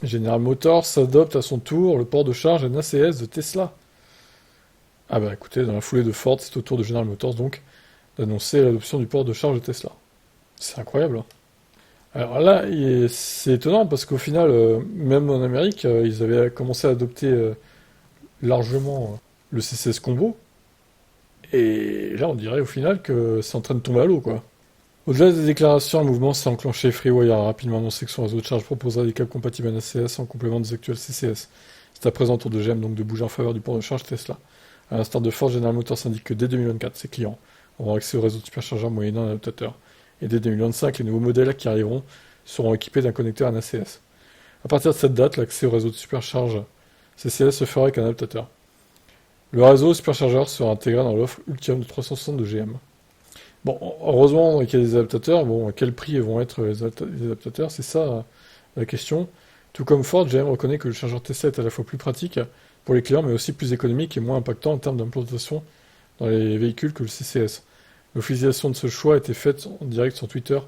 General Motors adopte à son tour le port de charge NACS de Tesla. Ah bah écoutez, dans la foulée de Ford, c'est au tour de General Motors donc d'annoncer l'adoption du port de charge de Tesla. C'est incroyable, hein. Alors là, c'est étonnant parce qu'au final, même en Amérique, ils avaient commencé à adopter largement le CCS combo. Et là, on dirait au final que c'est en train de tomber à l'eau, quoi. Au-delà des déclarations, le mouvement s'est enclenché. FreeWire a rapidement annoncé que son réseau de charge proposera des câbles compatibles à NACS en complément des actuels CCS. C'est à présent au tour de GM donc de bouger en faveur du port de charge Tesla. À l'instar de Ford, General Motors indique que dès 2024, ses clients auront accès au réseau de superchargeurs moyennant un adaptateur. Et dès 2025, les nouveaux modèles qui arriveront seront équipés d'un connecteur NACS. À partir de cette date, l'accès au réseau de supercharge CCS se fera avec un adaptateur. Le réseau superchargeur sera intégré dans l'offre Ultium de 360 de GM. Bon, heureusement qu'il y a des adaptateurs. Bon, à quel prix vont être les adaptateurs? C'est ça la question. Tout comme Ford, GM reconnaît que le chargeur Tesla est à la fois plus pratique pour les clients, mais aussi plus économique et moins impactant en termes d'implantation dans les véhicules que le CCS. L'officialisation de ce choix a été faite en direct sur Twitter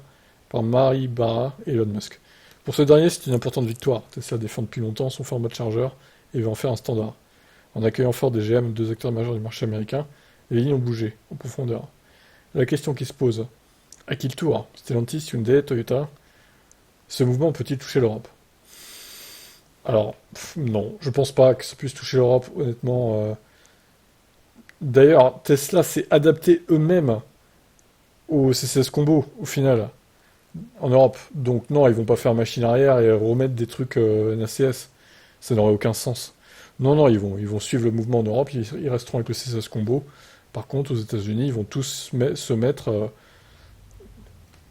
par Mary Barra et Elon Musk. Pour ce dernier, c'est une importante victoire. Tesla défend depuis longtemps son format de chargeur et veut en faire un standard. En accueillant Ford et GM, deux acteurs majeurs du marché américain, les lignes ont bougé en profondeur. La question qui se pose, à qui le tour? Stellantis, Hyundai, Toyota? Ce mouvement peut-il toucher l'Europe? Alors, non, je pense pas que ça puisse toucher l'Europe, honnêtement. D'ailleurs, Tesla s'est adapté eux-mêmes au CCS Combo, au final, en Europe. Donc non, ils vont pas faire machine arrière et remettre des trucs NACS. Ça n'aurait aucun sens. Non, non, ils vont suivre le mouvement en Europe, ils resteront avec le CCS Combo. Par contre, aux États-Unis, ils vont tous se mettre.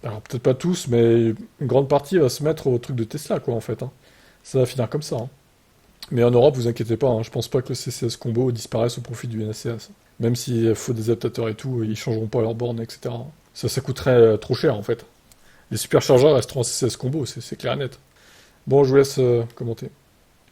Alors peut-être pas tous, mais une grande partie va se mettre au truc de Tesla, quoi, en fait, hein. Ça va finir comme ça, hein. Mais en Europe, vous inquiétez pas, hein, je pense pas que le CCS Combo disparaisse au profit du NACS. Même s'il faut des adaptateurs et tout, ils changeront pas leur borne, etc. Ça coûterait trop cher, en fait. Les superchargeurs resteront en CCS Combo, c'est clair et net. Bon, je vous laisse commenter.